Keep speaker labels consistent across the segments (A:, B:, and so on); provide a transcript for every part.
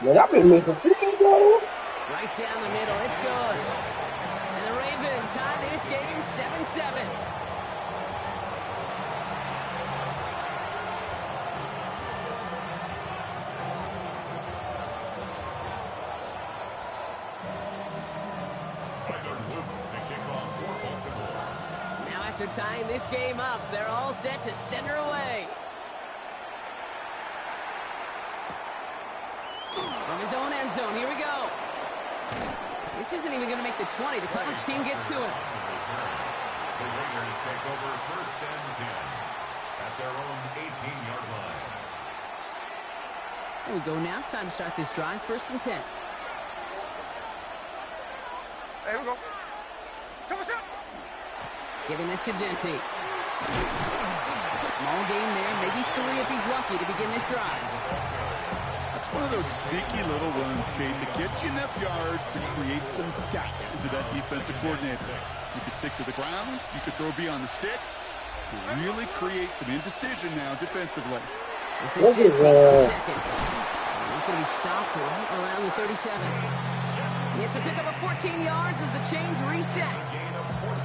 A: Man, I've been missing free throws.
B: Right down the middle. It's good. And the Ravens tie this game 7-7. Now after tying this game up, they're all set to send her away. From his own end zone, here we go. This isn't even going to make the 20. The coverage team gets to him.
C: The Raiders take over 1st and 10 at their own 18-yard line.
B: Here we go now. Time to start this drive. 1st and 10.
D: Here we go.
B: Giving this to Genty. Small gain there. Maybe 3 if he's lucky to begin this drive.
E: That's one of those sneaky little runs, Kate, that gets you enough yards to create some doubt into that defensive coordinator. You could stick to the ground. You could throw beyond the sticks. You really create some indecision now defensively.
B: This is Genty, second. He's going to be stopped right around the 37. He gets a pick up of 14 yards as the chains reset.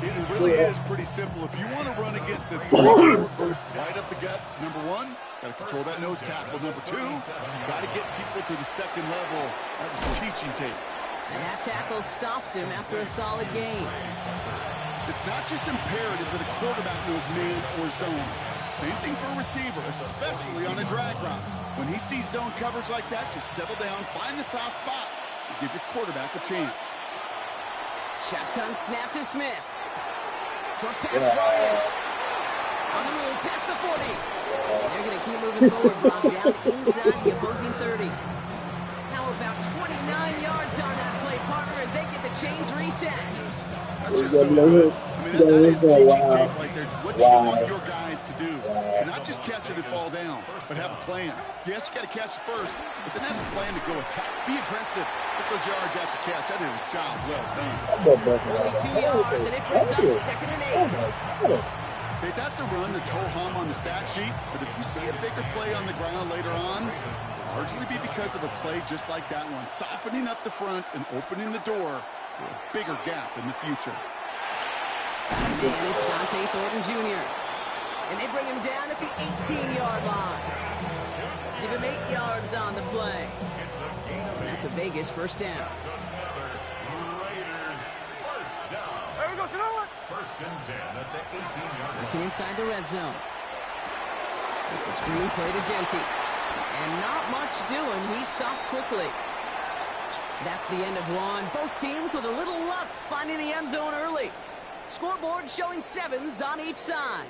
E: It really is pretty simple. If you want to run against a 3-4 group right up the gut, number 1, got to control that nose tackle. Number 2, got to get people to the second level. That was teaching tape.
B: And that tackle stops him after a solid gain.
E: It's not just imperative that a quarterback knows man or zone. Same thing for a receiver, especially on a drag route. When he sees zone coverage like that, just settle down, find the soft spot, and give your quarterback a chance.
B: Shotgun snap to Smith. Short pass, Brian. On the move, past the 40. They're going to keep moving forward, Bob, down inside the opposing 30. Now about 29 yards on that play, partner, as they get the chains reset.
E: That's just so good. I mean, that is teaching tape right there. It's what you want your guys to do. To not just catch it and fall down, but have a plan. Yes, you got to catch it first, but then have a plan to go attack. Be aggressive. Get those yards after catch. That is a job well done.
B: Only 2 yards, and it brings up 2nd and 8.
E: Okay, that's a run that's ho-hum on the stat sheet, but if you see a bigger play on the ground later on, it'll largely be because of a play just like that one, softening up the front and opening the door for a bigger gap in the future.
B: And it's Dante Thornton Jr. And they bring him down at the 18-yard line. Give him 8 yards on the play. And that's a Vegas 1st down.
D: There we go,
C: 1st and 10 at the 18-yard line.
B: Looking inside the red zone. It's a screen play to Genty. And not much doing. He stopped quickly. That's the end of one. Both teams with a little luck finding the end zone early. Scoreboard showing 7s on each side.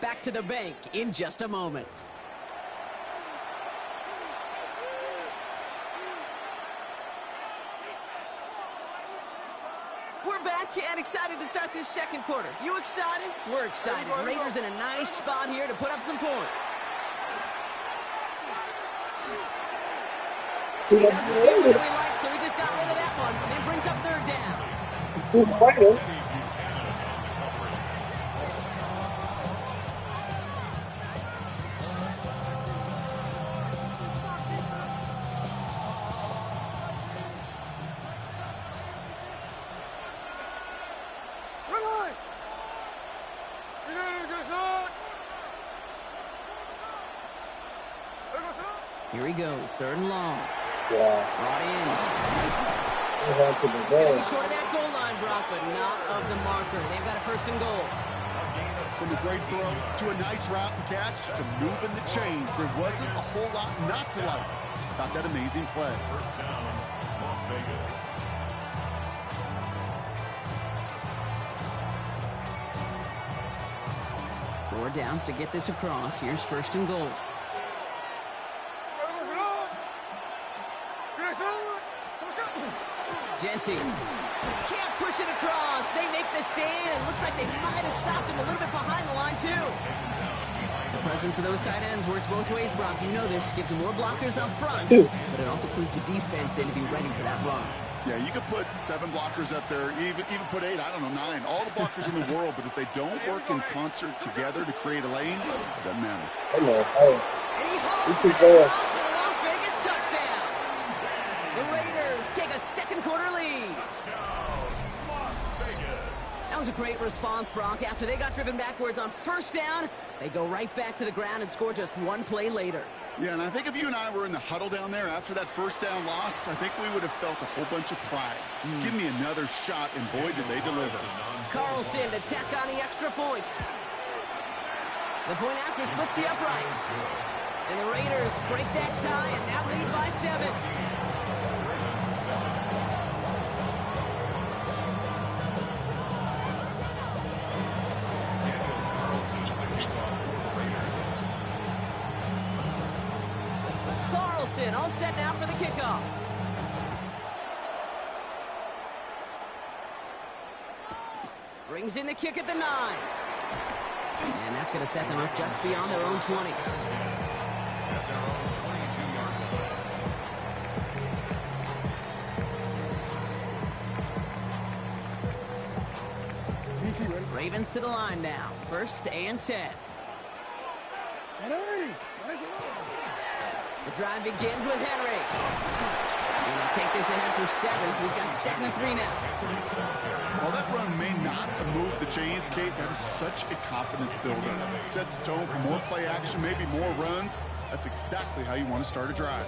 B: Back to the bank in just a moment. We're back and excited to start this 2nd quarter. You excited? We're excited. Raiders in a nice spot here to put up some points. He doesn't see what we like, so he just got rid of that one. And brings up 3rd down. Here he goes, 3rd and long. Brought in. He's going to be short of that goal line, Brock, but not of the marker. They've got a 1st and goal.
E: From a great throw to a nice route and catch to moving the chains, there wasn't a whole lot not to like about that amazing play.
C: 1st down, Las Vegas.
B: Four downs to get this across. Here's 1st and goal. Genty can't push it across. They make the stand. Looks like they might have stopped him a little bit behind the line, too. The presence of those tight ends works both ways, Brock. You know this. Gives them more blockers up front, but it also clues the defense in to be ready for that run.
E: Yeah, you could put 7 blockers up there, even put 8, I don't know, 9. All the blockers in the world, but if they don't work in concert together to create a lane, it doesn't matter.
B: And he holds it across for the Las Vegas touchdown. Raiders take a second quarter lead.
C: Touchdown, Las Vegas.
B: That was a great response, Brock. After they got driven backwards on first down, they go right back to the ground and score just one play later.
E: Yeah, and I think if you and I were in the huddle down there after that first down loss, I think we would have felt a whole bunch of pride. Give me another shot, and boy, did they deliver.
B: Carlson to tack on the extra point. The point after splits the uprights. And the Raiders break that tie and now lead by 7. Carlson all set now for the kickoff. Brings in the kick at the 9. And that's going to set them up just beyond their own 20. Ravens to the line now. 1st and 10. The drive begins with Henry. Going to take this ahead for 7. We've got 2nd and 3 now.
E: While that run may not move the chains, Kate, that is such a confidence builder. It sets the tone for more play action, maybe more runs. That's exactly how you want to start a drive.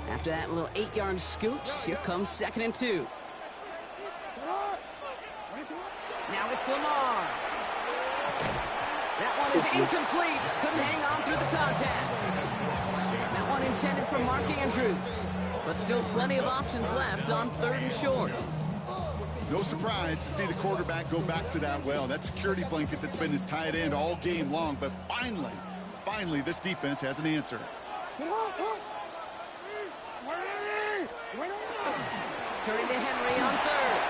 B: After that little 8-yard scoot, here comes 2nd and 2. Now it's Lamar. That one is incomplete. Couldn't hang on through the contact. That one intended for Mark Andrews. But still plenty of options left on 3rd and short.
E: No surprise to see the quarterback go back to that well. That security blanket that's been his tight end all game long. But finally, this defense has an answer.
B: Turning to Henry on 3rd.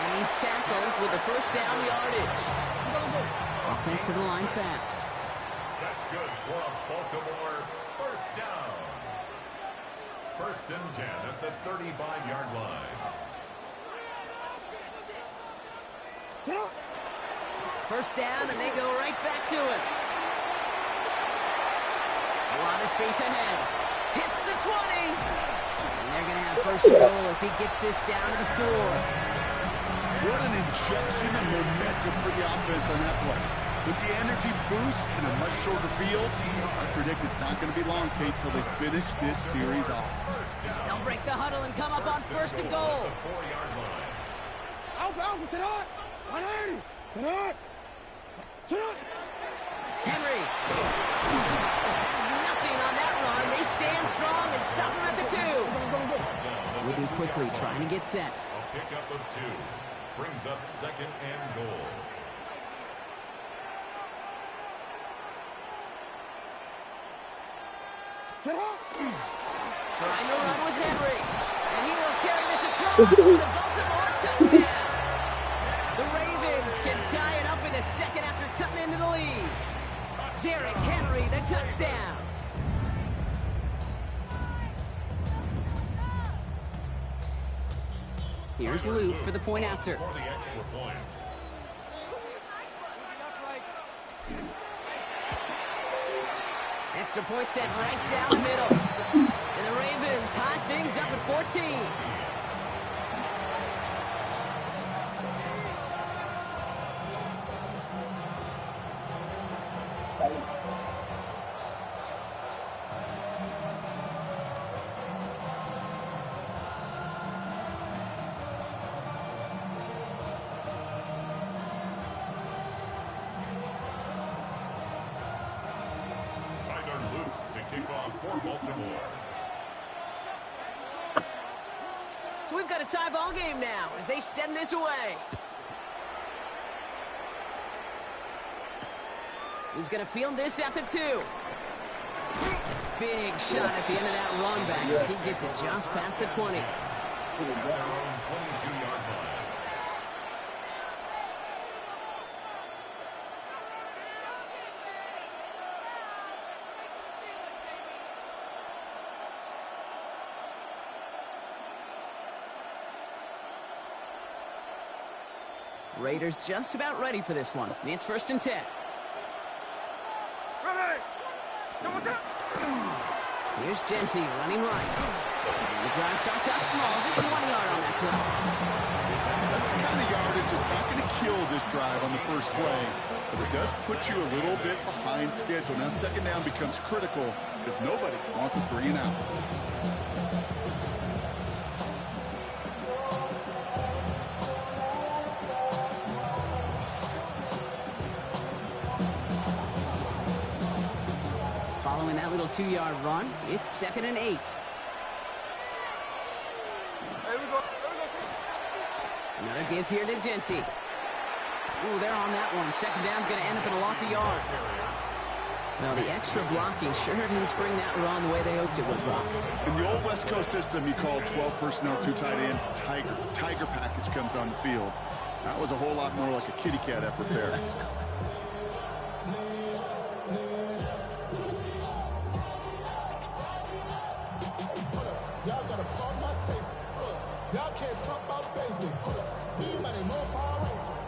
B: And he's tackled with the first down yardage. Offense to the line fast.
C: That's good for a Baltimore first down. 1st and 10 at the 35-yard line.
B: First down, and they go right back to it. A lot of space ahead. Hits the 20. And they're going to have 1st and goal as he gets this down to the 4.
E: What an injection of momentum for the offense on that play. With the energy boost and a much shorter field, I predict it's not going to be long, Kate, till they finish this series off.
B: They'll break the huddle and come up on 1st and goal. Henry has nothing on that run. They stand strong and stop him at the 2. Moving quickly, trying to get set.
C: A pickup of 2 brings up 2nd and goal.
B: Trying to run with Henry. And he will carry this across for the Baltimore touchdown. The Ravens can tie it up in the 2nd after cutting into the lead. Derrick Henry, the touchdown. Here's Luke for the point after.
C: For the extra point.
B: Extra point set right down the middle. And the Ravens tie things up at 14. So we've got a tie ball game now as they send this away. He's going to field this at the 2. Big shot at the end of that run back as he gets it just past the 20.
C: Their own 22-yard line.
B: Raiders just about ready for this one. It's 1st and 10.
D: Ready.
B: Here's Jeanty running right. And the drive starts out small, just 1 yard on that play.
E: That's the kind of yardage that's not going to kill this drive on the first play, but it does put you a little bit behind schedule. Now 2nd down becomes critical because nobody wants a 3 and out.
B: Following that little 2-yard run, it's 2nd and 8. Another give here to Jeanty. Ooh, they're on that one. 2nd down's going to end up in a loss of yards. Now, the extra blocking sure didn't spring that run the way they hoped it would, Brock.
E: In the old West Coast system, you called 12 personnel, 2 tight ends, Tiger. Tiger package comes on the field. That was a whole lot more like a kitty cat effort there.
F: Y'all gotta call my taste. Y'all can't talk about basic. Anybody know Power Rangers?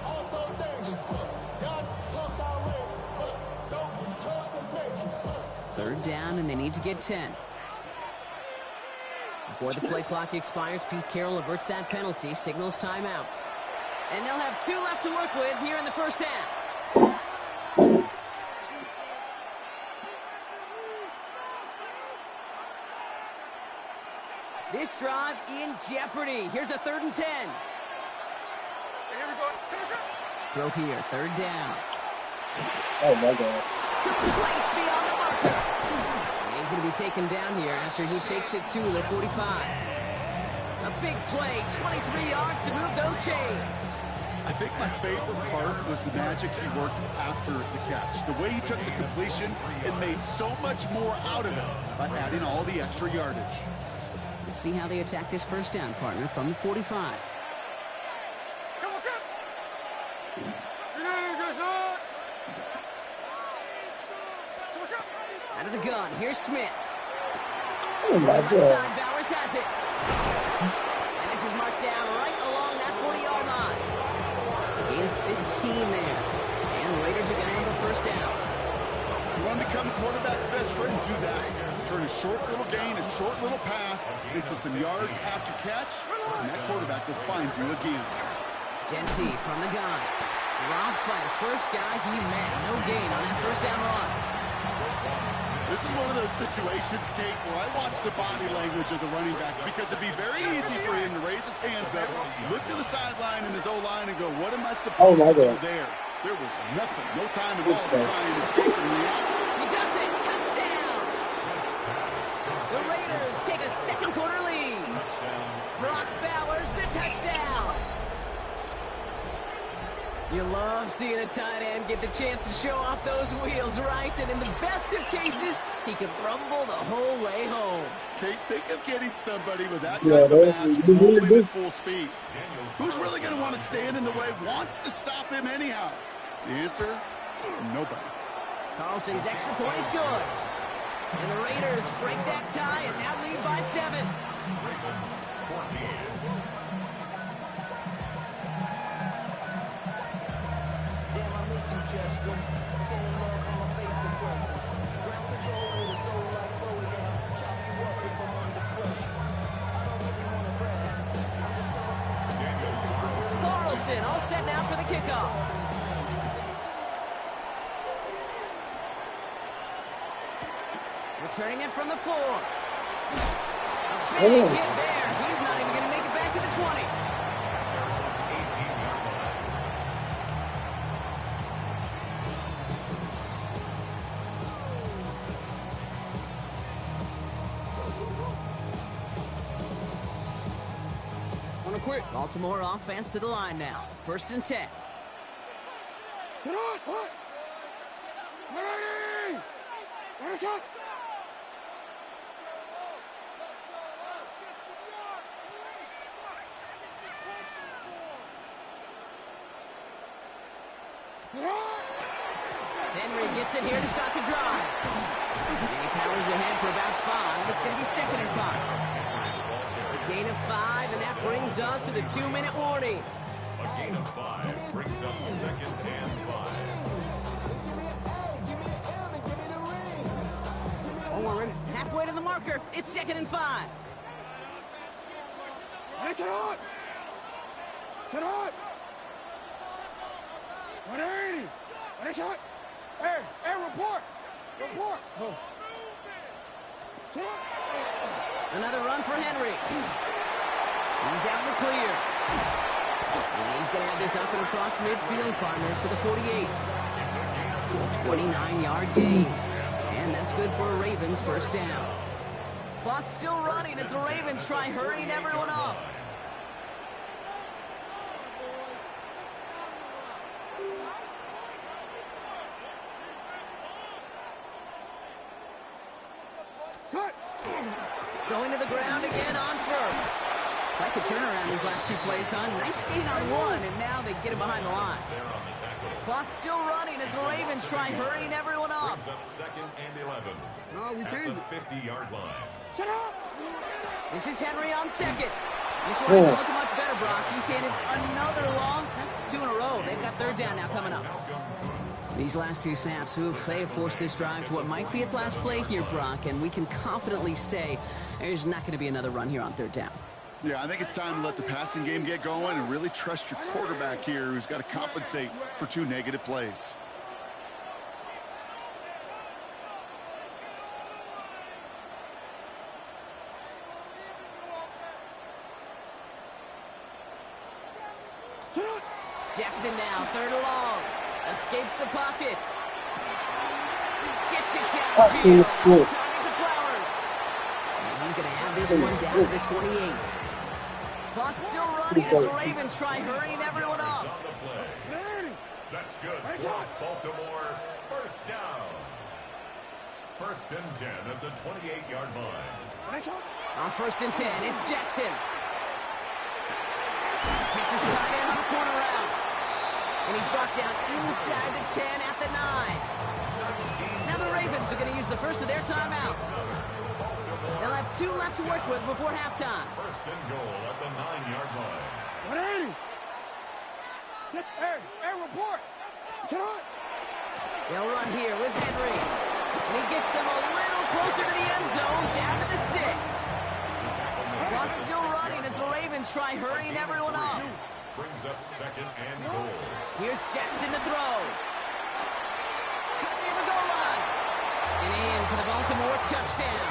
F: Also dangerous. Y'all talk about Rangers. Don't trust the Matrix.
B: 3rd down, and they need to get 10. Before the play clock expires, Pete Carroll averts that penalty, signals timeout. And they'll have 2 left to work with here in the 1st half. This drive in jeopardy. Here's a 3rd and 10.
D: Here we go.
B: Throw here, 3rd down.
A: Oh my God.
B: Complete beyond the marker. And he's going to be taken down here after he takes it to the 45. A big play, 23 yards to move those chains.
E: I think my favorite part was the magic he worked after the catch. The way he took the completion and made so much more out of it by adding all the extra yardage.
B: Let's see how they attack this 1st down, partner, from the 45. Out of the gun, here's Smith.
A: Oh my
B: Left
A: God.
B: side, Bowers has it. And this is marked down right along that 40-yard line. Gain of 15 there. And the Raiders are going to have a 1st down.
E: You want to become the quarterback's best friend? Do that. Turn a short little gain, a short little pass into some yards after catch, and that quarterback will find you again.
B: Jeanty from the gun. Dropped by the first guy he met. No gain on that 1st down run.
E: This is one of those situations, Kate, where I watch the body language of the running back because it'd be very easy for him to raise his hands up, look to the sideline in his O-line and go, what am I supposed to do there? There was nothing, no time at all to try and escape and react.
B: He does it. Touchdown. The Raiders take a 2nd quarter lead. Brock Bowers, the touchdown. You love seeing a tight end get the chance to show off those wheels, right? And in the best of cases, he can rumble the whole way home.
E: Kate, think of getting somebody with that type of mass rolling at full speed. Who's really going to want to stand in the way, wants to stop him anyhow? The answer, nobody.
B: Carlson's extra point is good. And the Raiders break that tie and now lead by 7.
C: Ravens 14.
G: Damn, I miss you, Chester. Sending love from my face compressor. Ground control with a soul like Bodie. Chop you up if I'm under pressure. I don't really want to brag. I'm just talking.
B: Carlson all set now for the kickoff. Returning it from the 4. A big hit there. He's not even going to make it back to the 20.
D: On a quick.
B: Baltimore offense to the line now. 1st and 10.
D: Get on. What? Ready. Ready, shot.
B: Henry gets it here to start the drive. And he powers ahead for about 5. It's going to be 2nd and 5. A gain of 5, and that brings us to the 2-minute warning.
C: A gain of 5 brings up 2nd and 5.
D: One more, ready?
B: Halfway to the marker. It's 2nd and 5.
D: Hey, sit on! Sit on! 180! Ready, shot! Hey, report! Report! Oh. Sit on!
B: Another run for Henry. He's out in the clear. And he's going to have this up and across midfield, partner, to the 48. It's a 29-yard gain. And that's good for a Ravens first down. Clock's still running as the Ravens try hurrying everyone up.
D: Cut!
B: Going to the ground again on first. Quite the turnaround these last 2 plays, huh? Nice gain on 1, and now they get him behind the line. Clock's still running as the Ravens try hurrying everyone up.
C: Brings up 2nd and 11.
D: No, we changed it.
C: At the 50-yard line.
D: Shut up!
B: This is Henry on 2nd. This one isn't looking much better, Brock. He's handed another loss. That's 2 in a row. They've got 3rd down now coming up. These last 2 snaps, they have forced this drive to what might be its last play here, Brock, and we can confidently say there's not going to be another run here on 3rd down.
E: Yeah, I think it's time to let the passing game get going and really trust your quarterback here, who's got to compensate for 2 negative plays.
B: Jackson now, 3rd and long. Escapes the pocket. Gets it downfield. Target to Flowers. And he's going to have this one down to the 28. Clock's still running as the Ravens try hurrying everyone up.
C: On the play. That's good. Baltimore, first down. 1st and 10 at the 28-yard line.
B: On 1st and 10, it's Jackson. Hits his tight end on the corner route. And he's brought down inside the 10 at the 9. Now the Ravens are going to use the first of their timeouts. They'll have 2 left to work with before halftime.
C: 1st and goal at the 9-yard line.
D: 180! Hey, report! Sit on!
B: They'll run here with Henry. And he gets them a little closer to the end zone, down to the 6. Clock's still running as the Ravens try hurrying everyone up.
C: Brings up 2nd and goal.
B: Here's Jackson to throw. Cut near the goal line. And in for the Baltimore touchdown.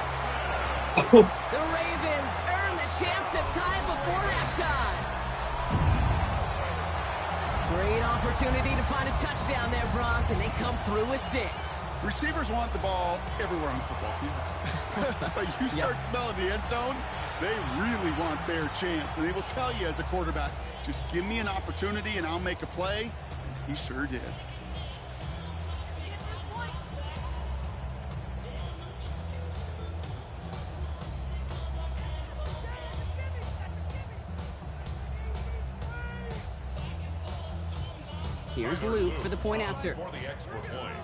B: The Ravens earn the chance to tie before halftime. Great opportunity to find a touchdown there, Brock, and they come through with 6.
E: Receivers want the ball everywhere on football fields. But you start smelling the end zone, they really want their chance. And they will tell you as a quarterback, just give me an opportunity and I'll make a play. And he sure did.
B: Here's Luke for the point after.
C: For the extra point.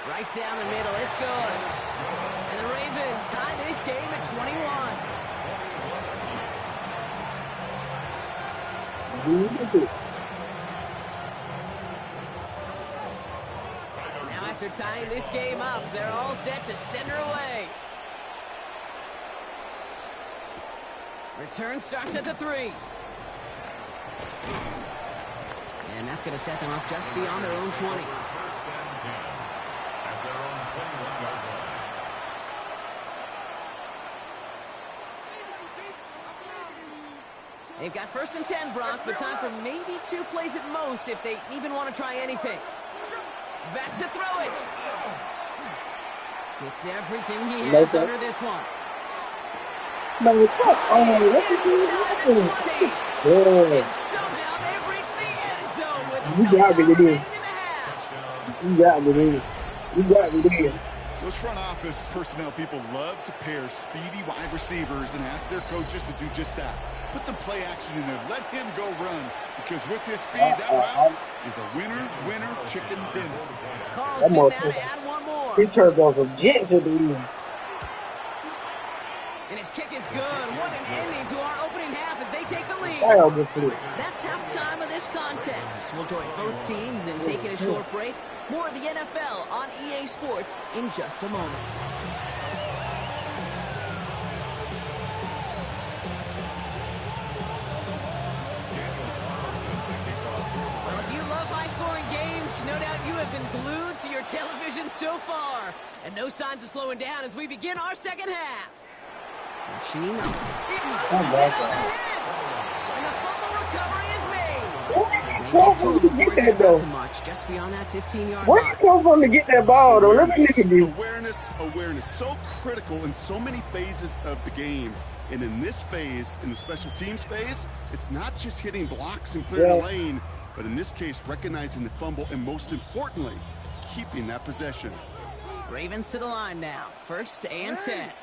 B: Right down the middle, it's good. And the Ravens tie this game at 21. Now after tying this game up, they're all set to send her away. Return starts at the 3. And that's going to set them up just beyond their own 20.
C: 1st and 10 at their own 21-yard line.
B: They've got 1st and 10, Brock, but time for maybe 2 plays at most if they even want to try anything. Back to throw it. Gets everything he has under this one.
A: Man, come on.
B: Inside the 20.
A: Yeah.
B: And somehow they've reached the end zone with
A: You
B: no
A: got me,
B: time
A: dude.
B: remaining in the half.
A: You got me there. You got me there.
E: Those front office personnel people love to pair speedy wide receivers and ask their coaches to do just that. Put some play action in there. Let him go run. Because with his speed, that route is a winner, chicken dinner.
B: Carlson now to add one more.
A: He turned off a jet to the end.
B: And his kick is good. What an ending to our opening half as they take the lead. That's halftime of this contest. We'll join both teams in taking a short break. More of the NFL on EA Sports in just a moment. Well, if you love high-scoring games, no doubt you have been glued to your television so far. And no signs of slowing down as we begin our second half. Machine. It loses it on the heads. And the fumble recovery is made.
A: Where you get that though?
B: Too much, just beyond that 15-yard
A: Where you
B: line.
A: come from to get that ball though? Let me look at you.
E: Awareness. So critical in so many phases of the game. And in this phase, in the special teams phase, it's not just hitting blocks and clearing a lane, but in this case, recognizing the fumble and most importantly, keeping that possession.
B: Ravens to the line now. 1st and 10.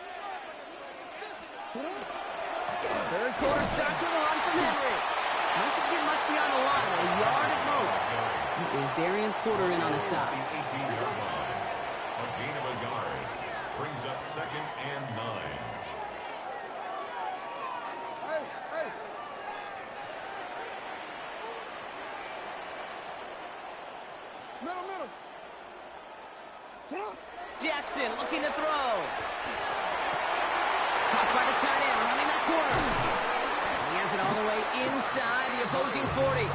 B: Third quarter starts with a run from Henry. Doesn't get much beyond the line, a yard at most. It was Darian Porter in on the stop.
C: 18-yard line. A gain of a yard. Brings up 2nd and 9.
D: Hey. Middle. Sit up.
B: Jackson looking to throw. Caught by the tight end, running that corner. And he has it all the way inside the opposing 40.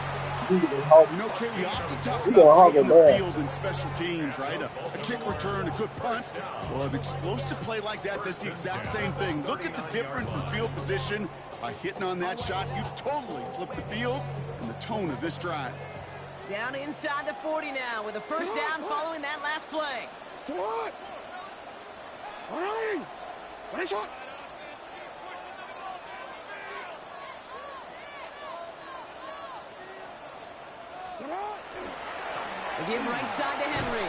E: We often talk about taking the field in special teams, right? A kick return, a good punt. Well, an explosive play like that does the exact same thing. Look at the difference in field position. By hitting on that shot, you've totally flipped the field and the tone of this drive.
B: Down inside the 40 now with a first down following that last play.
D: What? All right. What is shot?
B: Again, right side to Henry.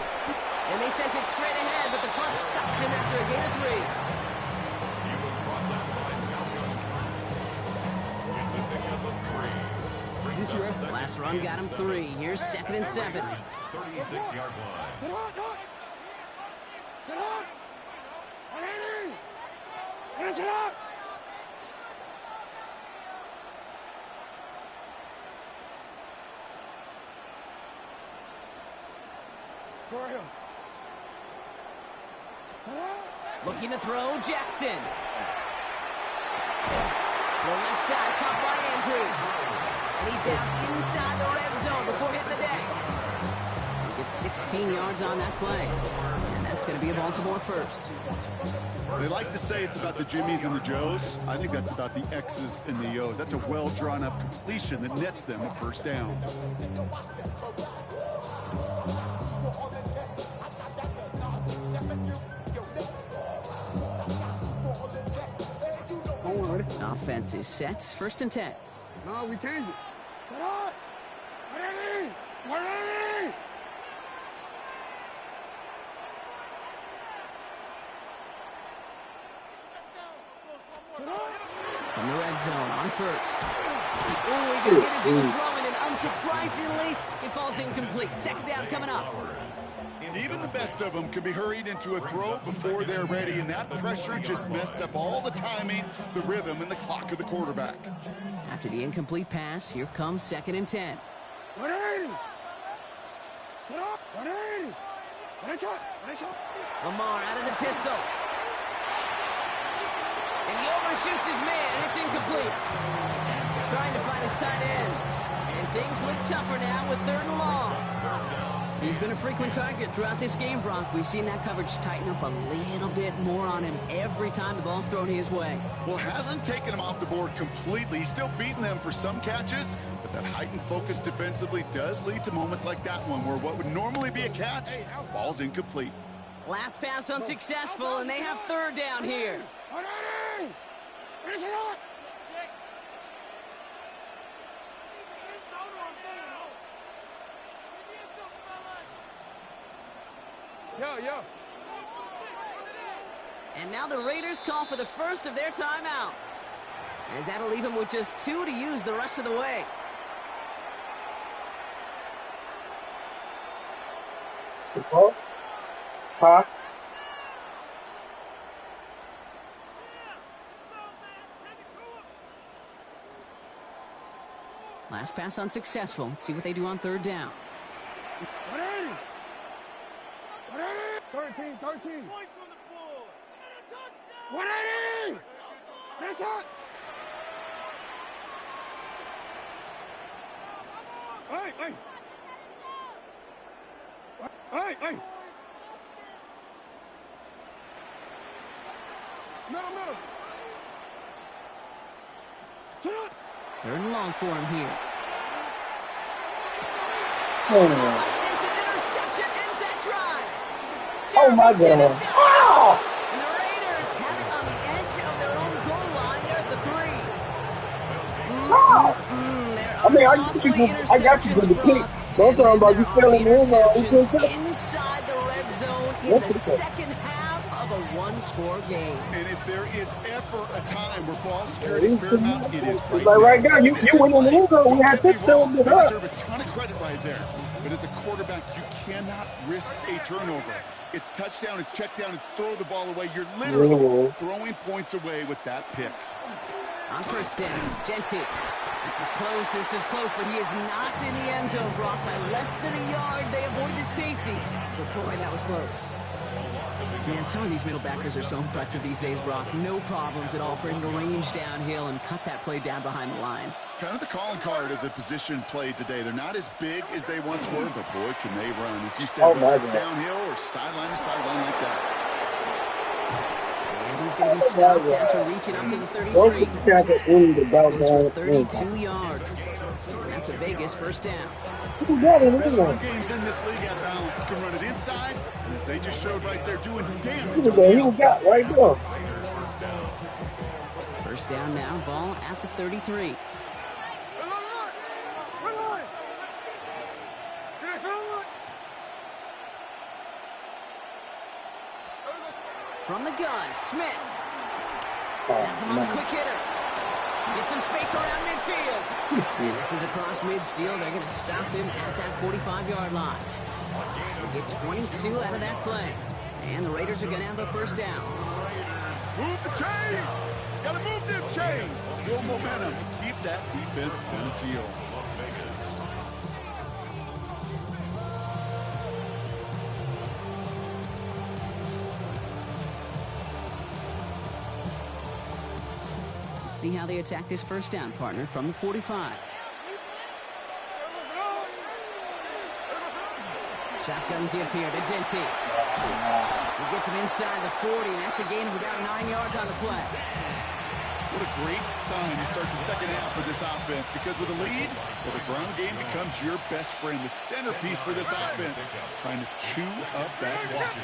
B: And they sent it straight ahead, but the front stops him after a gain of 3.
C: He was brought down by Malcolm Pitts. It's a pickup of 3. Brings up 2nd
B: Last run got him 3. Here's 2nd and 7.
C: 36-yard line.
D: Sit up. Henry. Sit up.
B: Looking to throw, Jackson. The left side caught by Andrews. And he's down inside the red zone before hitting the deck. He gets 16 yards on that play. And that's going to be a Baltimore first.
E: They like to say it's about the Jimmies and the Joes. I think that's about the X's and the O's. That's a well-drawn-up completion that nets them a first down.
B: Offense is set. 1st and 10.
D: No, we changed it. Sit up. Ready.
B: From the red zone on 1st. Oh, he got hit as he was throwing, and unsurprisingly, it falls incomplete. 2nd down coming up.
E: Even the best of them can be hurried into a throw before they're ready, and that pressure just messed up all the timing, the rhythm, and the clock of the quarterback.
B: After the incomplete pass, here comes 2nd and 10. Lamar out of the pistol. And he overshoots his man, and it's incomplete. Trying to find his tight end. And things look tougher now with 3rd and long. He's been a frequent target throughout this game, Brock. We've seen that coverage tighten up a little bit more on him every time the ball's thrown his way.
E: Well, hasn't taken him off the board completely. He's still beating them for some catches, but that heightened focus defensively does lead to moments like that one where what would normally be a catch falls incomplete.
B: Last pass unsuccessful, and they have 3rd down here.
D: Yeah.
B: And now the Raiders call for the first of their timeouts, as that'll leave them with just 2 to use the rest of the way. Last pass unsuccessful. Let's see what they do on third down.
D: 13. 180! Finish it! Hey! Middle. Sit up!
B: Third and long for him here.
A: Oh,
B: This an interception ends that drive.
A: oh my
B: Cherokee Chin is
A: God.
B: good.
A: Oh!
B: And the Raiders have it on the edge of their own goal line. They're at the 3.
A: I got you for the kick. Don't talk about you feeling the end zone.
B: Inside the red zone in the second half of a one-score game.
E: And if there is ever a time where ball security is paramount, it is right
A: Like
E: now.
A: right now, you went in the end zone. We had to fill it
E: You
A: up.
E: deserve a ton of credit right there. But as a quarterback, you cannot risk a turnover. It's touchdown, it's check down, it's throw the ball away. You're literally throwing points away with that pick.
B: On first down, Genty. This is close, but he is not in the end zone, Brock. By less than a yard, they avoid the safety. But boy, that was close. Man, some of these middle backers are so impressive these days, Brock. No problems at all for him to range downhill and cut that play down behind the line.
E: Kind of the calling card of the position played today. They're not as big as they once were, but boy, can they run. As you said, whether it's downhill or sideline to sideline like that.
B: And he's going to be stopped after reaching up to the 33. Goes for 32 yards. And that's a Vegas first down.
E: Best run games in this league at balance. Can run it inside, and as they just showed right there, doing damage on the outside.
A: Right there.
B: First down now, ball at the 33. From the gun, Smith. That's him on the quick hitter. Gets some space around midfield. And this is across midfield. They're going to stop him at that 45-yard line. They get 22 out of that play. And the Raiders are going to have a first down.
E: Move the chains. Got to move them chains. Build momentum. Keep that defense on its heels.
B: See how they attack this first down, partner, from the 45. Shotgun give here to Genty. He gets him inside the 40, and that's a gain of about 9 yards on the play.
E: What a great sign to start the second half for this offense, because with a lead, well, the ground game becomes your best friend, the centerpiece for this offense, trying to chew up that clock.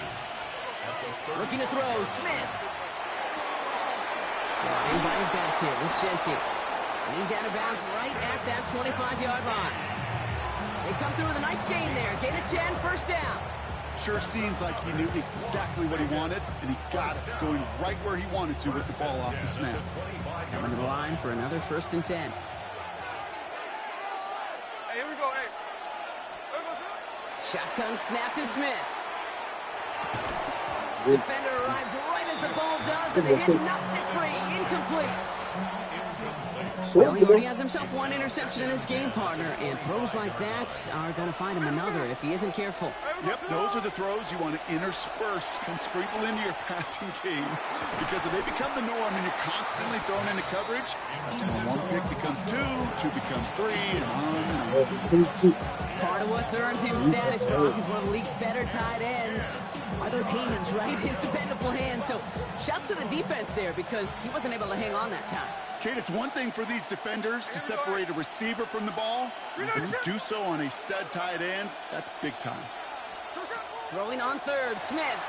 B: Looking to throw, Smith. Everybody's back here. It's Genty. And he's out of bounds right at that 25-yard line. They come through with a nice gain there. Gain of 10, first down.
E: Sure seems like he knew exactly what he wanted, and he got it, going right where he wanted to with the ball off the snap.
B: Coming to the line for another first and 10.
D: Hey, here we go, hey.
B: Shotgun snap to Smith. Defender arrives right as the ball does, and the hit knocks it free. Incomplete. Well, he already has himself one interception in this game, partner, and throws like that are going to find him another if he isn't careful.
E: Yep, those are the throws you want to intersperse and sprinkle into your passing game, because if they become the norm and you're constantly thrown into coverage, that's when one pick becomes two becomes three, and on and on.
B: Part of what's earned him status, Brock, is one of the league's better tight ends. Are those hands, right? His dependable hands. So shouts to the defense there, because he wasn't able to hang on that time.
E: Kate, it's one thing for these defenders to separate a receiver from the ball, but to do so on a stud tight end, that's big time.
B: Throwing on third, Smith.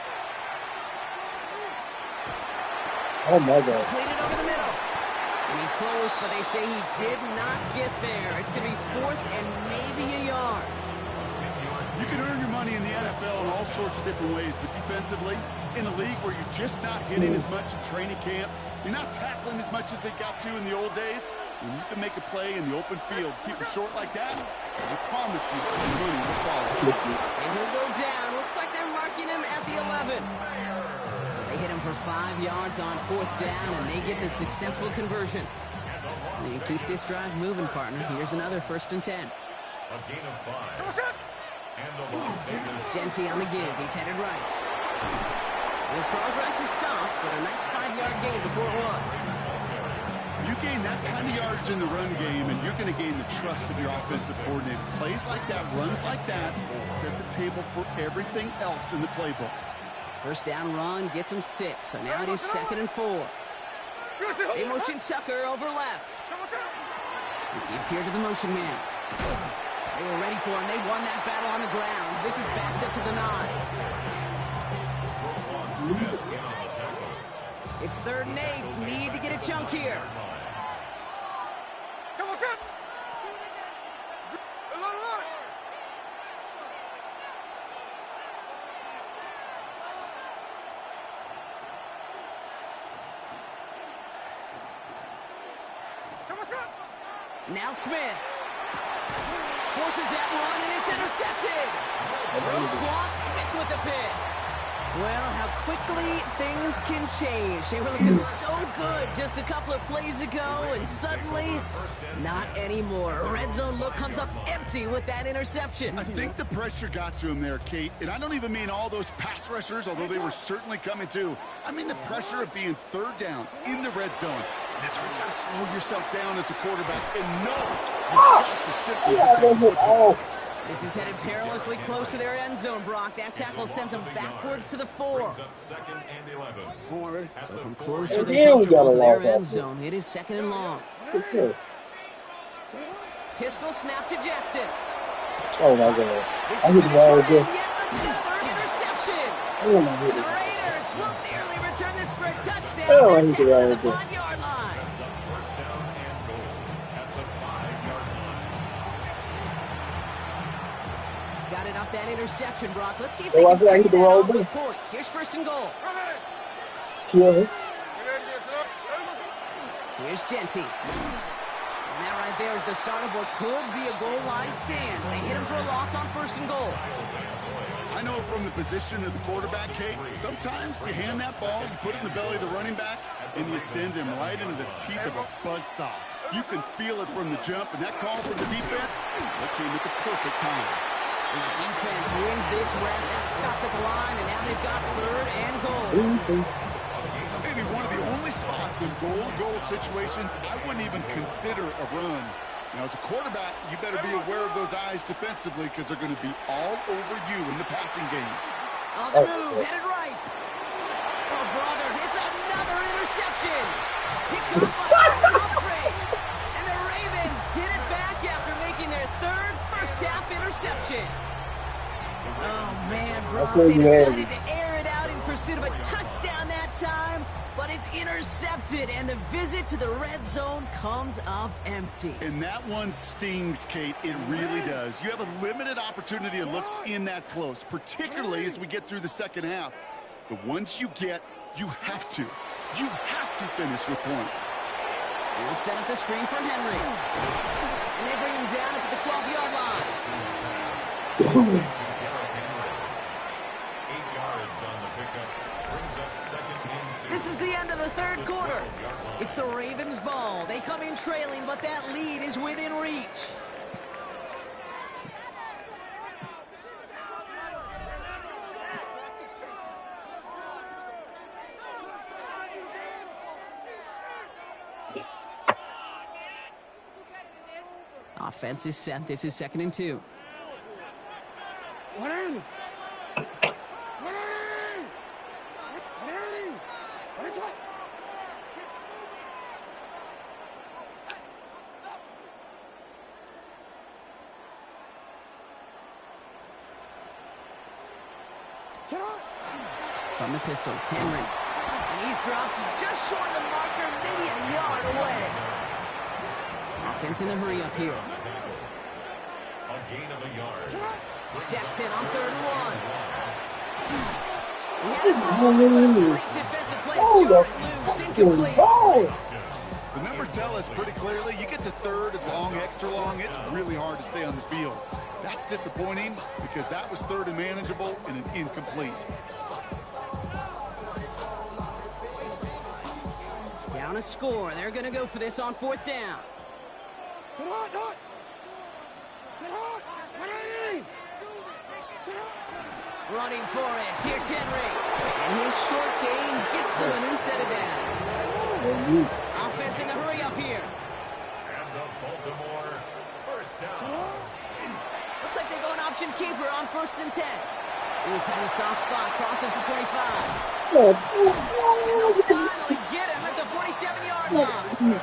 A: Oh my God.
B: Completed over the middle. And he's close, but they say he did not get there. It's going to be fourth and maybe a yard.
E: You can earn your money in the NFL in all sorts of different ways, but defensively, in a league where you're just not hitting as much in training camp, you're not tackling as much as they got to in the old days, when you can make a play in the open field, keep it short like that, I promise you some money will follow.
B: And he'll go down. Looks like they're marking him at the 11. So they hit him for 5 yards on fourth down, and they get the successful conversion. You keep this drive moving, partner. Here's another 1st and 10.
C: A gain of 5. And the Las Vegas.
B: Genty on the give. He's headed right. His progress is soft, but a nice 5-yard gain before it was.
E: You gain that kind of yardage in the run game, and you're going to gain the trust of your offensive coordinator. Plays like that, runs like that, will set the table for everything else in the playbook.
B: 1st down run gets him 6, so now it is 2nd and 4. They motion Tucker over left. He gives here to the motion man. They were ready for him. They won that battle on the ground. This is backed up to the 9. It's 3rd and 8. Need to get a chunk here. Now Smith forces that one, and it's intercepted. Roquan Smith with the pick. Well, how quickly things can change. They were looking so good just a couple of plays ago, and suddenly, not anymore. Red zone look comes up empty with that interception.
E: I think the pressure got to him there, Kate. And I don't even mean all those pass rushers, although they were certainly coming too. I mean the pressure of being 3rd down in the red zone. And it's hard to slow yourself down as a quarterback and know you've got to simply protect the football.
B: This is headed perilously close to their end zone, Brock. That tackle sends them backwards to the 4. So from closer than comfortable to their end zone, it is 2nd and long. Pistol snap to Jackson.
A: Oh my God.
B: This
A: I
B: is
A: hit the ball
B: yet
A: again.
B: another interception.
A: Oh my
B: The
A: goodness.
B: Raiders will nearly return this for a touchdown.
A: Oh, I
B: They're
A: hit the
B: taken
A: ball
B: to the
A: again.
B: 5-yard line.
C: That's a 1st down and goal at the 5-yard line.
B: Got it off that interception, Brock. Let's see if
A: Oh,
B: they
A: I
B: can
A: think I
B: bring
A: hit the
B: that
A: wrong
B: off
A: button.
B: with points. Here's 1st and goal.
A: Kill.
B: Here's Genty. And that right there is the start of what could be a goal line stand. They hit him for a loss on 1st and goal.
E: I know from the position of the quarterback, Kate, sometimes you hand that ball, you put it in the belly of the running back, and you send him right into the teeth of a buzzsaw. You can feel it from the jump, and that call from the defense, that came at the perfect time.
B: And the defense wins this rep. That's stopped at the line, and now they've got 3rd and goal.
E: This may be one of the only spots in goal-to-goal situations I wouldn't even consider a run. Now, as a quarterback, you better be aware of those eyes defensively because they're going to be all over you in the passing game.
B: On the move, headed right. Oh, brother, it's another interception. Picked up by Humphrey. And the Ravens get it back after making their 3rd first-half interception. Oh, man, Brock, they decided to air it out in pursuit of a touchdown that time, but it's intercepted, and the visit to the red zone comes up empty.
E: And that one stings, Kate. It really does. You have a limited opportunity of looks in that close, particularly as we get through the 2nd half. The ones you get, you have to finish with points.
B: He'll set up the screen for Henry. And they bring him down at the 12-yard line.
C: 8 yards on the pickup. Brings up 2nd and 2.
B: This is the end of the 3rd quarter. It's the Ravens' ball. They come in trailing, but that lead is within reach. Offense is set. This is 2nd and 2. From the pistol, Henry. And he's dropped just short of the marker, maybe a yard away. Offense in the hurry up here.
C: A gain of a yard.
B: Jackson on 3rd and 1. Great defensive play to Jordan loose, incomplete.
E: The numbers tell us pretty clearly, you get to 3rd as long, extra long, it's really hard to stay on the field. That's disappointing because that was 3rd and manageable and an incomplete.
B: Down want to score. They're going to go for this on 4th down.
D: Sit hard, hard. Sit hard. 180. Sit hard.
B: Running for it. Here's Henry. And his short gain gets them a new set of downs. Offense in the hurry up here.
C: And the Baltimore first down.
B: Looks like they're going option keeper on 1st and 10. Ooh, kind of soft spot. Crosses the 25. And they'll finally get him at the 47-yard line.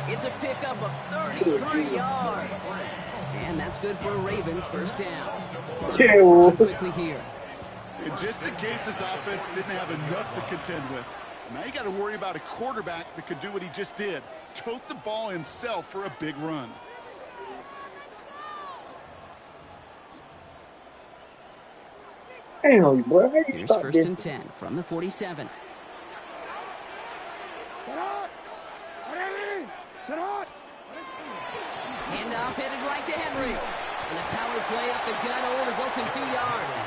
B: It's a pickup of 33 yards. And that's good for a Ravens first down. Quickly here.
E: And just in case this offense didn't have enough to contend with, now you got to worry about a quarterback that could do what he just did. Tote the ball himself for a big run.
A: Damn, bro. How you
B: Here's
A: stop
B: 1st
A: this?
B: and 10 from the 47.
D: Sit hard. 180. Sit hard.
B: Handoff headed right to Henry. And the power play up the gut only results in 2 yards.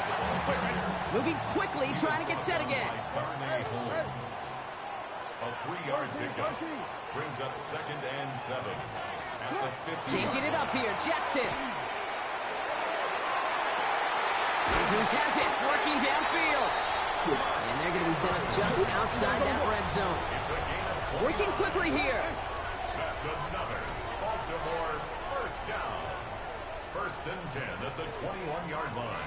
B: Moving quickly, trying to get set again.
C: Barney Holmes. A 3-yard pickup brings up 2nd and 7. At the 50.
B: Changing it up here, Jackson. Andrews has it, working downfield. And they're going to be set up just outside that red zone.
C: It's a gain of 20.
B: Working quickly here.
C: That's another Baltimore first down. 1st and 10 at the 21-yard line.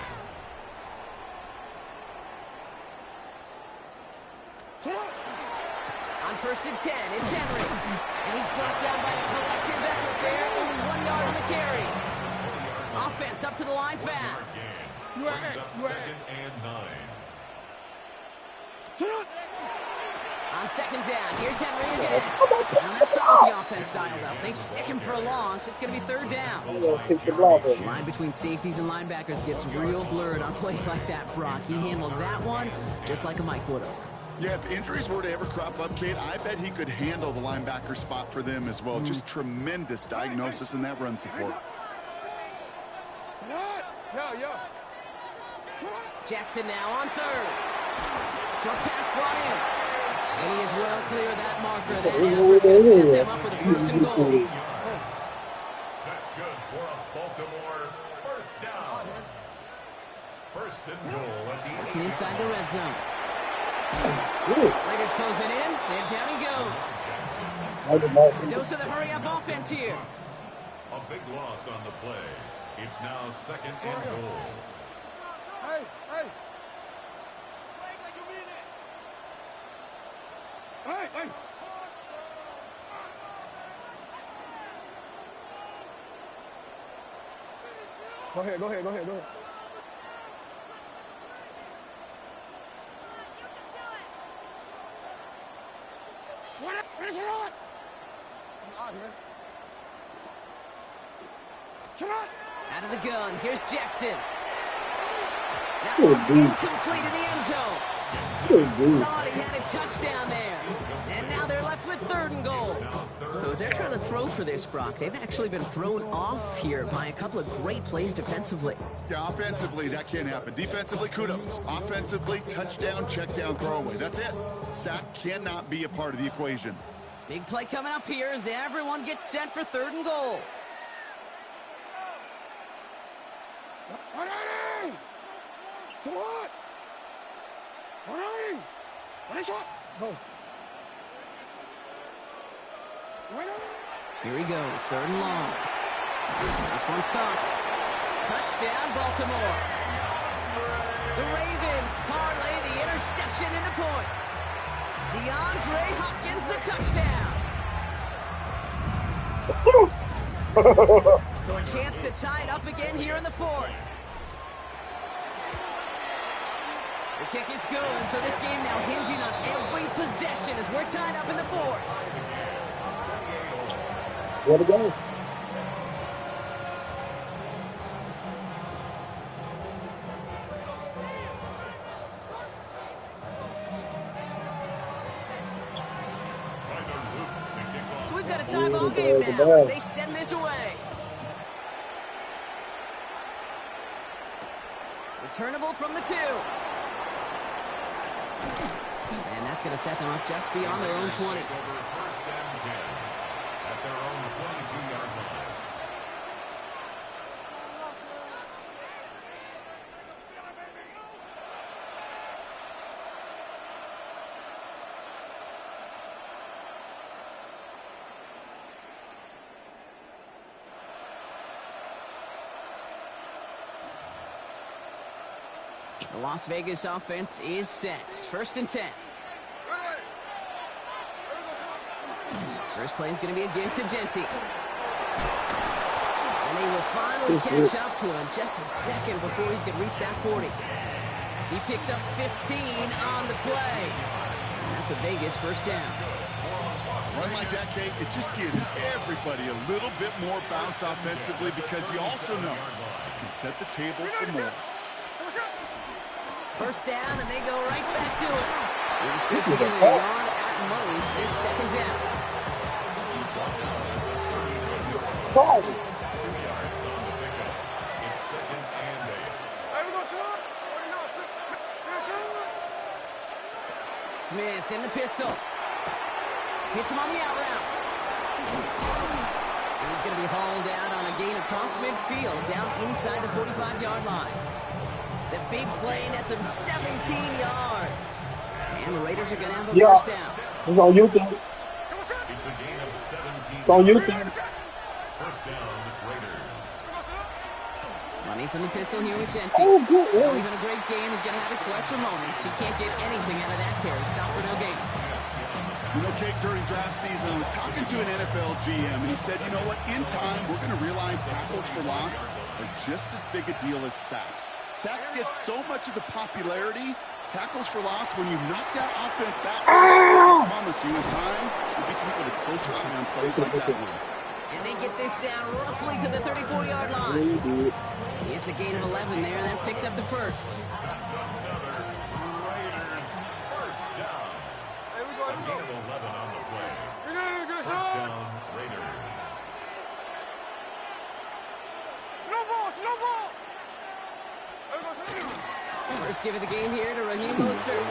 B: On 1st and 10, it's Henry. And he's brought down by a collective effort there. Only 1 yard on the carry. Offense up to the line fast.
C: Brings up 2nd and 9.
D: Sit hard.
B: On 2nd down, here's Henry again. And that's all the offense dialed up. They stick him for a loss. It's going to be 3rd down.
A: I'm gonna kick the block
B: The
A: in.
B: line between safeties and linebackers gets real blurred on plays like that, Brock. He handled that one just like a Mike would have.
E: Yeah, if injuries were to ever crop up, Kate, I bet he could handle the linebacker spot for them as well. Just tremendous diagnosis in that run support.
D: Sit hard. Yo, yo.
B: Jackson now on 3rd. Short pass brought in. And he is well clear of that marker. That effort's going to set them up with a 1st and goal.
C: That's good for a Baltimore first down. 1st and goal at the
B: Working inside the red zone.
A: Ooh,
B: Raiders closing in, and down he goes.
A: I did not.
B: The dose of the hurry-up offense here.
C: A big loss on the play. It's now 2nd and goal.
D: Hey, hey. Hey, hey. Go ahead, go ahead, go ahead, go ahead. What is it on?
B: Out of the gun, here's Jackson. That
A: Good
B: one's
A: dude.
B: incomplete in the end zone.
A: Good dude.
B: Thought he had a touchdown there. And now they're left with 3rd and goal. So as they're trying to throw for this, Brock, they've actually been thrown off here by a couple of great plays defensively.
E: Yeah, offensively, that can't happen. Defensively, kudos. Offensively, touchdown, check down, throwaway. That's it. Sack cannot be a part of the equation.
B: Big play coming up here as everyone gets set for 3rd and goal.
D: 180! To what? 180! What is that? Go. 180!
B: Here he goes, 3rd and long. This one's caught. Touchdown, Baltimore. The Ravens parlay the interception into points. DeAndre Hopkins, the touchdown. So a chance to tie it up again here in the 4th. The kick is good, so this game now hinging on every possession as we're tied up in the 4th.
A: Where to go?
B: So we've got a tie ball game now as they send this away. Returnable from the 2. And That's going to set them up just beyond their own 20.
C: First and 10 at their own 22-yard line.
B: The Las Vegas offense is set. First and 10. First play is going to be again to Genty. And they will finally catch up to him just a second before he could reach that 40. He picks up 15 on the play. That's a Vegas first down.
E: Run like that, Kate, it just gives everybody a little bit more bounce offensively because you also know it can set the table for more.
B: First down, and they go right back to it. With a script to get a yard at most, it's second down.
C: 2 yards on the pickup. It's second and 8.
B: Smith in the pistol. Hits him on the out route. And he's going to be hauled out on a gain across midfield, down inside the 45-yard line. The big play nets him 17 yards. And the Raiders are going to have a first down.
A: It's on YouTube.
C: It's a gain of 17.
A: It's on YouTube.
C: First down, Raiders.
B: Running from the pistol here with Genty.
A: Oh, good.
B: Well, even a great game is going to have its lesser moments. You can't get anything out of that carry. Stop for no gain.
E: You know, Kate, during draft season, I was talking to an NFL GM, and he said, you know what, in time, we're going to realize tackles for loss are just as big a deal as sacks. Sacks get so much of the popularity. Tackles for loss, when you knock that offense backwards, I promise you, in time, you'll be keeping a closer eye on plays like that one.
B: And they get this down roughly to the 34-yard line. It's a gain of 11 there. That picks up the first.
C: Raiders first down. A gain of 11 on the play. First down, Raiders.
B: First give of the game here to Raheem Mostert.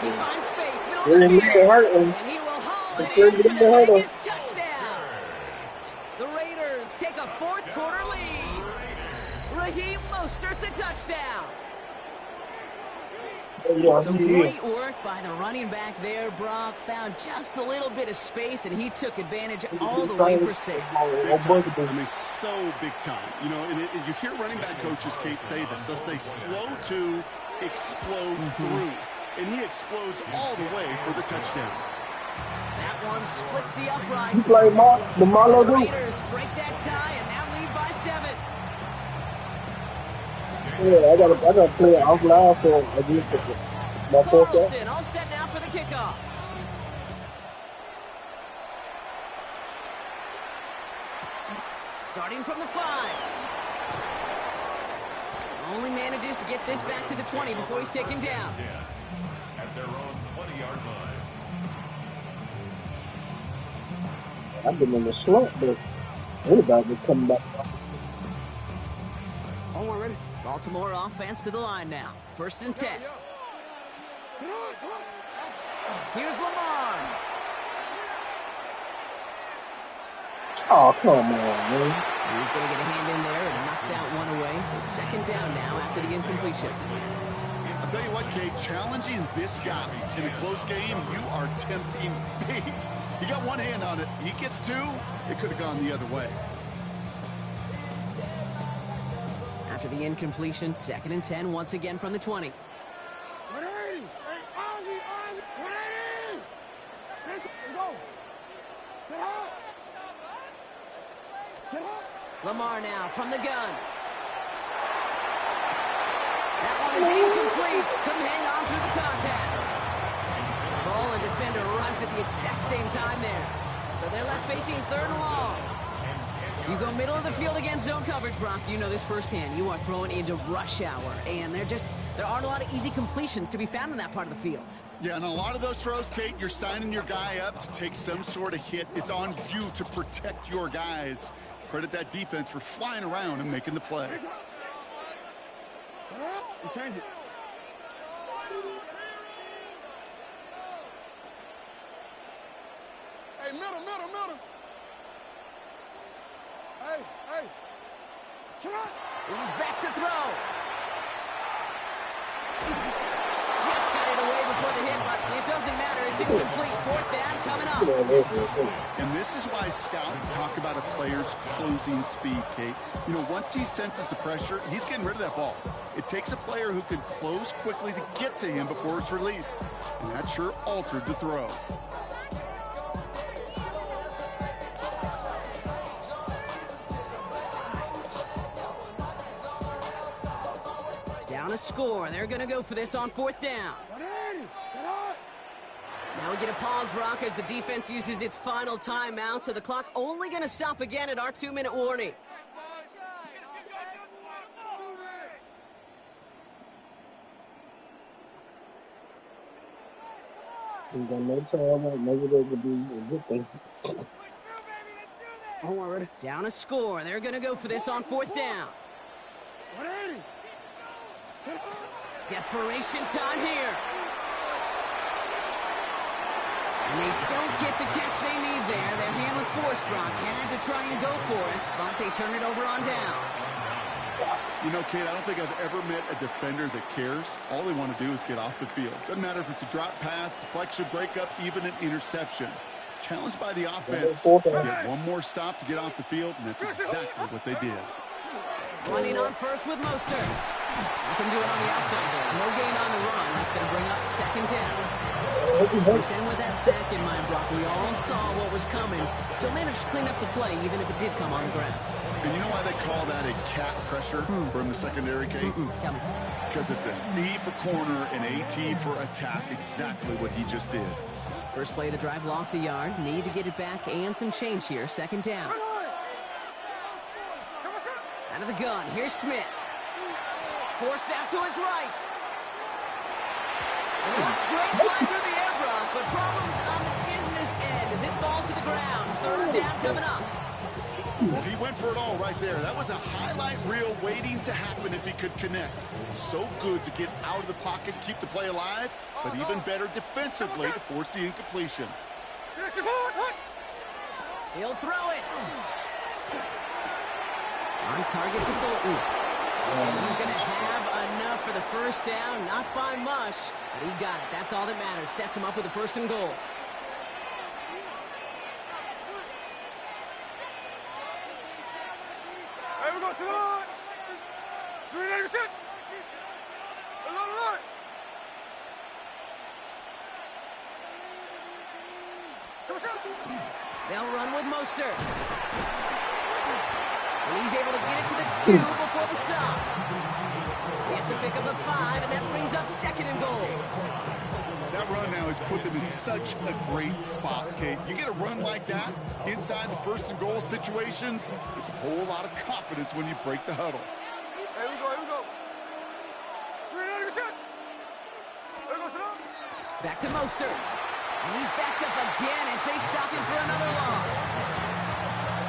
B: He finds space, middle of
A: Really
B: the
A: need to
B: field,
A: hurt him.
B: and he will haul it
A: Really
B: in
A: need
B: for
A: to
B: the
A: hurt him.
B: Vegas touchdown. The Raiders take a fourth-quarter lead. Raheem Mostert, the touchdown. So great work by the running back there, Brock. Found just a little bit of space, and he took advantage all the way for 6.
E: Big time. I mean, so big time. You know, and you hear running back coaches, Kate, say this. They'll say slow to explode through. And he explodes all the way for the touchdown.
B: That one splits the uprights.
A: You play the Marlo
B: The
A: do.
B: Raiders break that tie and now lead by 7.
A: Yeah, I gotta play it off loud for against my fourth down.
B: Carlson all set now for the kickoff. Starting from the 5. Only manages to get this back to the 20 before he's taken down.
C: 10 at their own 20-yard line.
A: I've been in the slump, but anybody was coming back.
D: Oh, we're ready.
B: Baltimore offense to the line now. First and 10. Here's Lamar.
A: Oh, come on, man.
B: He's going to get a hand in there and knock that one away. So second down now after the incompletion.
E: I'll tell you what, Kate, challenging this guy in a close game, you are tempting fate. He got one hand on it. He gets 2. It could have gone the other way.
B: After the incompletion, second and 10 once again from the 20.
D: Ready? Hey, Ozzy, 180! Let's go. Get out. Get out.
B: Lamar now from the gun. That one is incomplete. Couldn't hang on through the contact. Ball and defender arrived at the exact same time there. So they're left facing third and long. You go middle of the field against zone coverage, Brock. You know this firsthand. You are throwing into rush hour, and there aren't a lot of easy completions to be found in that part of the field.
E: Yeah, and a lot of those throws, Kate, you're signing your guy up to take some sort of hit. It's on you to protect your guys. Credit that defense for flying around and making the play.
D: Change it. middle. Hey. Shut up.
B: He's back to throw. Just got it away before the hit, but it doesn't matter. It's incomplete. Fourth down coming up.
E: And this is why scouts talk about a player's closing speed, Kate. You know, once he senses the pressure, he's getting rid of that ball. It takes a player who can close quickly to get to him before it's released. And that sure altered the throw.
B: Down a score. They're going to go for this on fourth down. Now we get a pause, Brock, as the defense uses its final timeout, so the clock only going to stop again at our 2-minute warning.
A: We got no time. Maybe there could be a good thing.
D: I'm ready.
B: Down a score. They're going to go for this on fourth down. Desperation time here. And they don't get the catch they need there. Their hand was forced, Brock. Had to try and go for it, but they turn it over on downs.
E: You know, Kate, I don't think I've ever met a defender that cares. All they want to do is get off the field. Doesn't matter if it's a drop pass, deflection, breakup, even an interception. Challenged by the offense, get one more stop to get off the field, and that's exactly what they did.
B: Running on first with Mostert. They can do it on the outside there. No gain on the run. That's going to bring up second down. And with that sack in mind, Brock, we all saw what was coming, so managed to clean up the play, even if it did come on the ground.
E: And you know why they call that a cat pressure from the secondary, Kate?
B: Tell me.
E: Because it's a C for corner and AT for attack, exactly what he just did.
B: First play of the drive, lost a yard. Need to get it back and some change here. Second down. Out of the gun, here's Smith. Forced out to his right. And he looks great flying through the air, Brock, but problems on the business end as it falls to the ground. Third down coming up.
E: Well, he went for it all right there. That was a highlight reel waiting to happen if he could connect. So good to get out of the pocket, keep the play alive, but even better defensively to force the incompletion.
B: He'll throw it. On target to Fulton. And he's going to have enough for the first down. Not by much, but he got it. That's all that matters. Sets him up with a first and goal.
D: Hey, we go, Simon! Green 80%!
B: They'll run with Mostert. And he's able to get it to the 2 before the stop. It's a pickup of 5, and that brings up second and goal.
E: That run now has put them in such a great spot, Kate. You get a run like that inside the first and goal situations, there's a whole lot of confidence when you break the huddle.
D: Here we go. Green 80%! Here we go, Simon!
B: Back to Mostert. And he's backed up again as they stop him for another loss.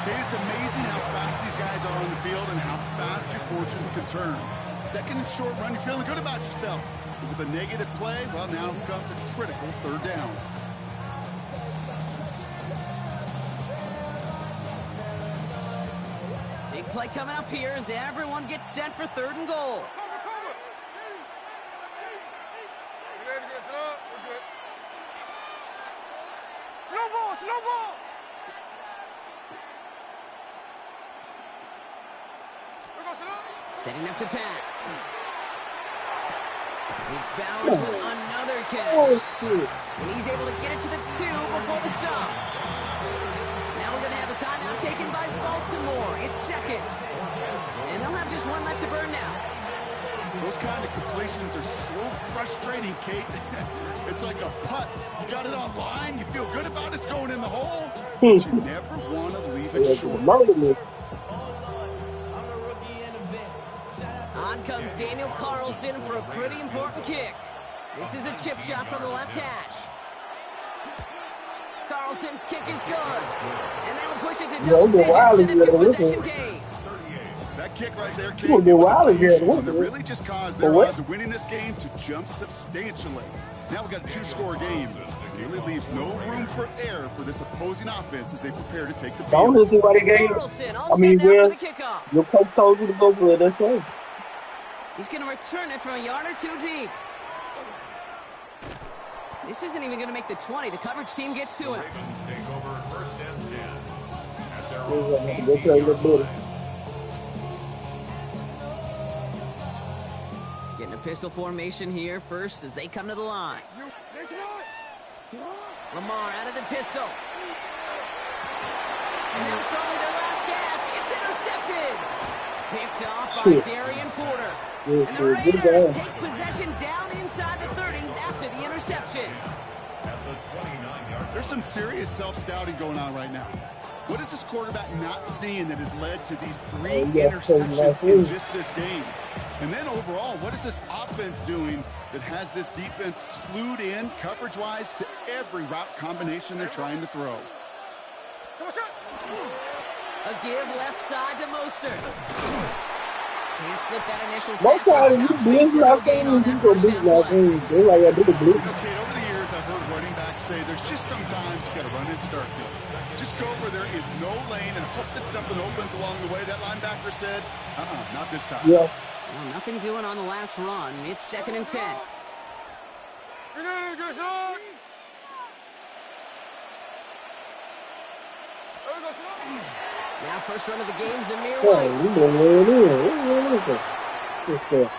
E: Kate, it's amazing how fast these guys are on the field and how fast your fortunes can turn. Second and short run, you're feeling good about yourself. But with a negative play, well, now comes a critical third down.
B: Big play coming up here as everyone gets set for third and goal.
D: Slow ball!
B: Setting up to pass. It's Bowers with another catch. And he's able to get it to the 2 before the stop. Now we're going to have a timeout taken by Baltimore. It's second. And they'll have just one left to burn now.
E: Those kind of completions are so frustrating, Kate. It's like a putt. You got it on line, you feel good about it's going in the hole, but you never want to leave it short.
B: On comes Daniel Carlson for a pretty important kick. This is a chip shot from the left hash. Carlson's kick is good. And that'll push it to double digits in a 2-possession game.
E: That kick right there, Kate, was a really just caused their odds of winning this game to jump substantially. Now we've got a 2-score game. It really leaves no room for error for this opposing offense as they prepare to take the
A: Don't
E: field.
A: see what he gave.
B: Carlson all
A: I mean,
B: set now
A: well,
B: for the kickoff.
A: your coach told you to go for it. That's right.
B: He's going to return it from a yard or two deep. This isn't even going to make the 20. The coverage team gets to him.
C: Ravens take over 1st and 10 at their
A: Go
C: own
A: try to get
C: 18-yard
A: better.
C: line.
B: Getting a pistol formation here first as they come to the line. Lamar out of the pistol. And that was probably their last gasp. It's intercepted. Picked off by Darian Porter. And the Raiders take possession down inside the 30 after the interception.
C: At the 29-yard
E: There's some serious self-scouting going on right now. What is this quarterback not seeing that has led to these 3 interceptions in just this game? And then overall, what is this offense doing that has this defense clued in coverage-wise to every route combination they're trying to throw?
B: A give left side to Mostert. Can't slip that initial
A: Most
B: tackle.
A: times you
B: Stops
A: blitz
B: for no
A: last
B: gain
A: game,
B: on
A: you
B: that
A: go
B: first
A: beat
B: down
A: last
B: play.
A: game. They like I do the blitz.
E: Okay, over the years, I've heard running backs say there's just sometimes you got to run into darkness. Just go where there is no lane and hope that something opens along the way. That linebacker said, not this time.
A: Yeah.
B: Well, nothing doing on the last run. It's 2nd and 10. Now first run of the game, Zamir
A: Oh,
B: White.
A: you know where it is. Just there.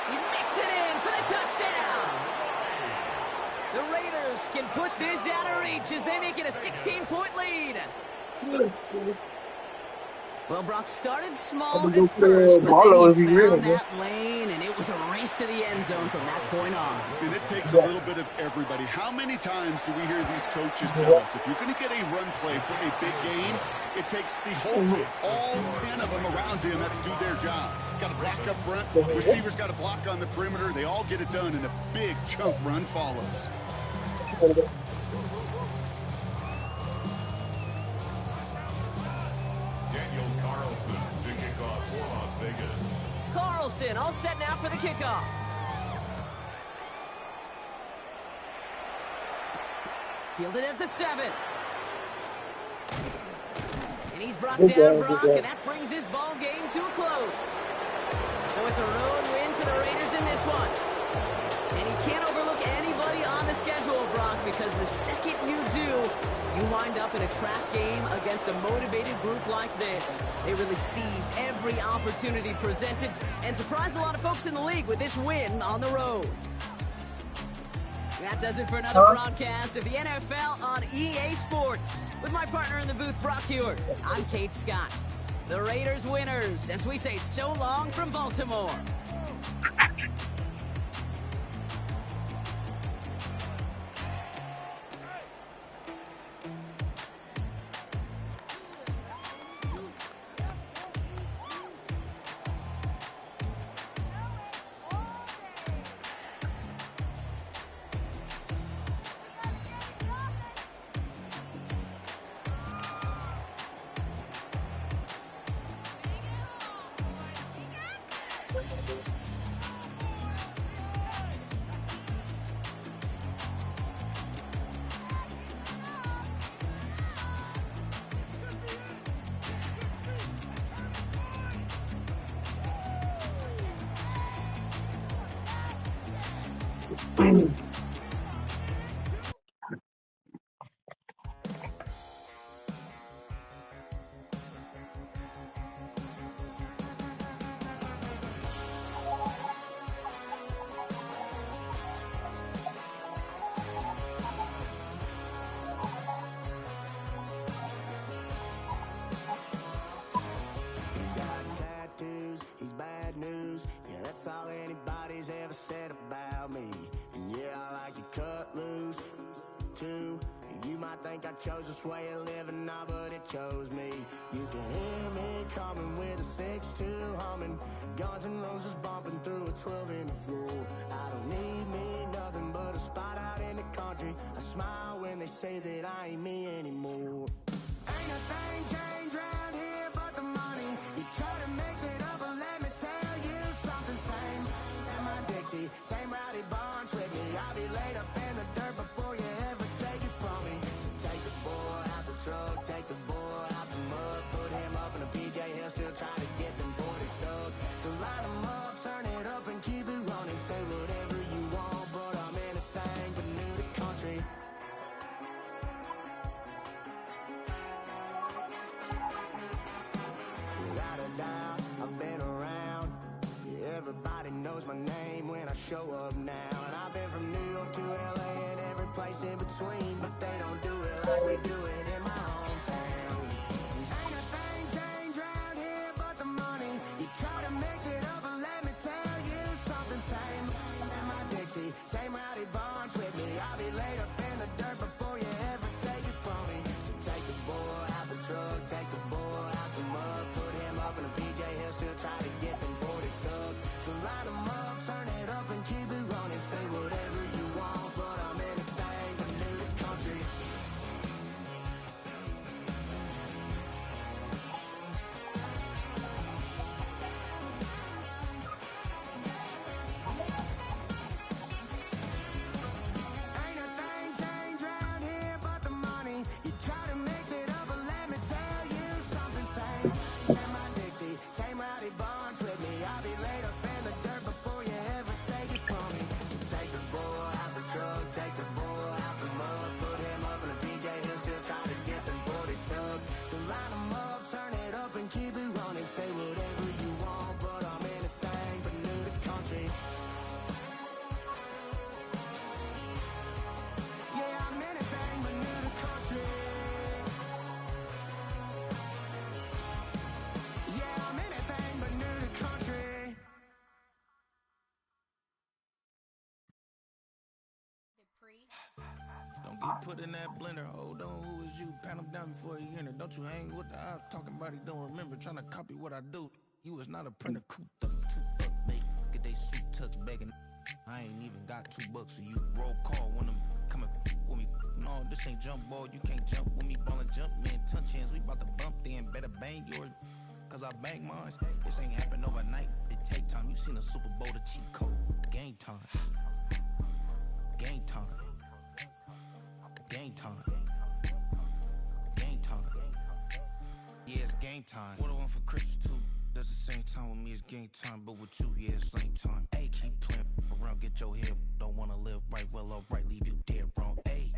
B: He makes it in for the touchdown. The Raiders can put this out of reach as they make it a 16-point lead. Well, Brock started small at first, but then he found that lane, and it was a race to the end zone from that point on.
E: And it takes a little bit of everybody. How many times do we hear these coaches tell us, if you're going to get a run play from a big game, it takes the whole group, all 10 of them around him have to do their job. Got to block up front, receivers got to block on the perimeter. They all get it done, and a big chunk run follows.
C: Daniel Carlson to kick off for Las Vegas.
B: Carlson all set now for the kickoff. Fielded at the 7. And he's brought down Brock, and that brings his ball game to a close. So it's a road win for the Raiders in this one. And he can't overlook anybody on the schedule, Brock, because the second you do, you wind up in a trap game against a motivated group like this. They really seized every opportunity presented and surprised a lot of folks in the league with this win on the road. That does it for another broadcast of the NFL on EA Sports. With my partner in the booth, Brock Hewitt, I'm Kate Scott. The Raiders winners, as we say so long from Baltimore.
G: That's all anybody's ever said about me. And yeah, I like to cut loose, too. You might think I chose this way of living now, but it chose me. You can hear me coming with a 6-2 humming. Guns N' Roses bumping through a 12 in the floor. I don't need me nothing but a spot out in the country. I smile when they say that I ain't me anymore. Ain't a thing changed around here but the money. You try to mix it up, but let me tell you something. Same my Dixie, same rowdy bunch with me. show up now. And I've been from New York to LA and every place in between, but they don't do it like we do it in my hometown. Ain't a thing changed around here but the money. You try to mix it up, but let me tell you something. Same in my Dixie, same rowdy bonds with me. I'll be laid up in the dirt before you ever take it from me. So take the boy out the truck, take the boy out the mud, put him up in a PJ, he'll still try to get them 40 stuck. So line them up, turn it up and keep it running. Say whatever you want, but I'm anything but new to country. Ain't a thing changed around here but the money. You try to mix it up, but let me tell you something. Same in my Dixie, same rowdy bonds with me. I'll be laid up in the dirt before you ever take it from me. So take the boy out the truck, take the boy out the mud, put him up in a PJ, he'll still try to get them 40 stuck. So line them up, turn it up and keep it running. Say whatever you want, but I'm anything but new to country. Yeah, I'm anything but new to country. Yeah, I'm anything but new to country.
H: Don't get put in that blender. Hold on, who is you? Pat him down before he enter. Don't you hang with the ops talking about he don't remember. Trying to copy what I do. You is not a printer. Cooped up, too up, make get they suit tucks begging. I ain't even got $2, so you roll call when I'm coming with me. No, this ain't jump ball. You can't jump with me. Ballin' jump, man. Touch hands. We bout to bump then. Better bang yours, cause I bang mine. This ain't happen overnight. It take time. You seen a Super Bowl, the cheat code. Game time. Game time. Game time. Game time. Yeah, it's game time. What I want for Christmas too. That's the same time with me, it's game time. But with you, yeah, it's lame time. Hey, keep playing around, get your head. Don't wanna live right, well, alright, leave you dead wrong. Hey,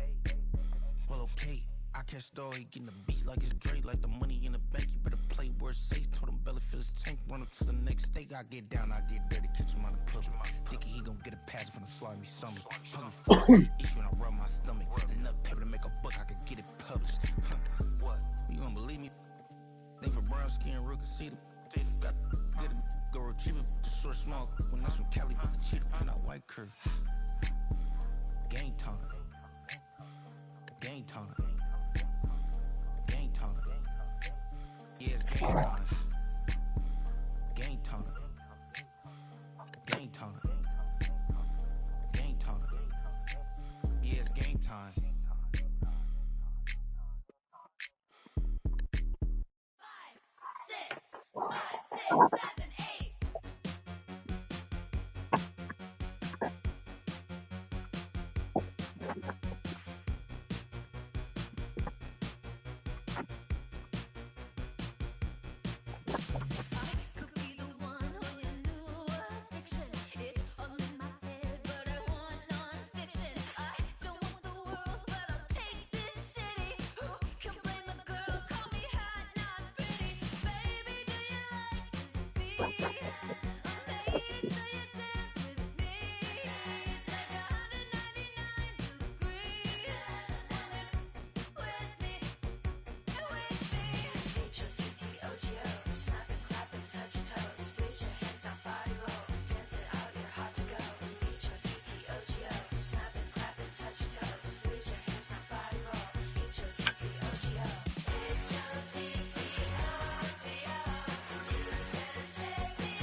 H: well, okay. I catch the he getting the beat like it's Dre, like the money in the bank. You better play where it's safe. Told him belly fill his tank, run up to the next state. I get down, I get dirty, catch him on the public. Thinking he gon' get a pass from the slimy stomach. Hungry for issue and I rub my stomach. Enough paper to make a book, I could get it published. What? You don't believe me? Think for brown skin, real can see them. Got get it, go retrieve it. Just short, small. When that's from Cali, with the cheetah print out white curve. Game time. Game time. Game time. Yeah, it's game time. Game time. Game time. Game time. Yeah, it's game time.
I: 5, 6, 7, 8. I could be the one on your new addiction. It's all in my head, but I want non-fiction. I don't want the world, but I'll take this city. Who can blame a girl? Call me hot, not pretty. Baby, do you like this beat? I'm made so you dance with me. It's like 199 degrees. And then with me, H-O-T-T-O-G-O. Snap and clap and touch your toes. Raise your hands, now body roll. Dance it out, you're hot to go. H-O-T-T-O-G-O. Snap and clap and touch your toes. Raise your hands, now body roll. H-O-T-T-O-G-O. H-O-T-T-O-G-O. You can take me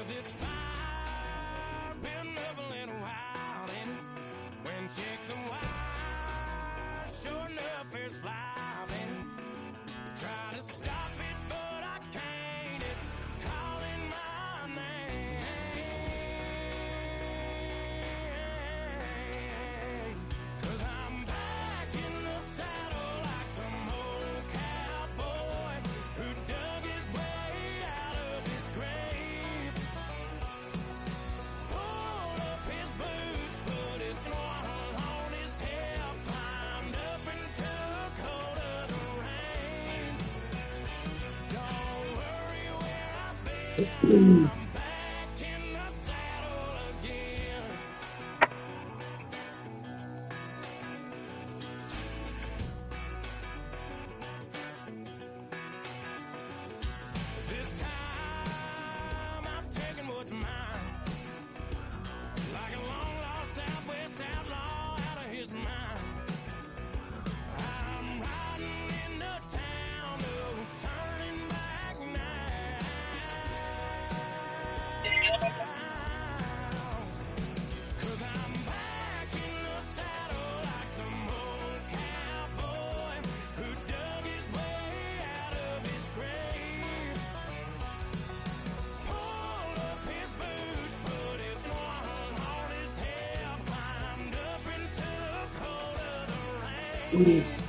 H: Well, this fire been up a little while, and when check the wire, sure enough it's live, and try to stop it, but I can't. It's calling my name. 'Cause I'm back in the saddle like some old cowboy who dug his way out of his grave. Pulled up his boots, put his one on his hip, climbed up and took hold of the reins. Don't worry where I've been, I'm back in the saddle again. This time I'm taking what's mine, like a long lost out west outlaw out of his mind. I'm riding into town, no turning back now. 'Cause I'm back in the saddle like some old cowboy who dug his way out of his grave. Pulled up his boots, put his one on his hip, climbed up and took hold of the reins.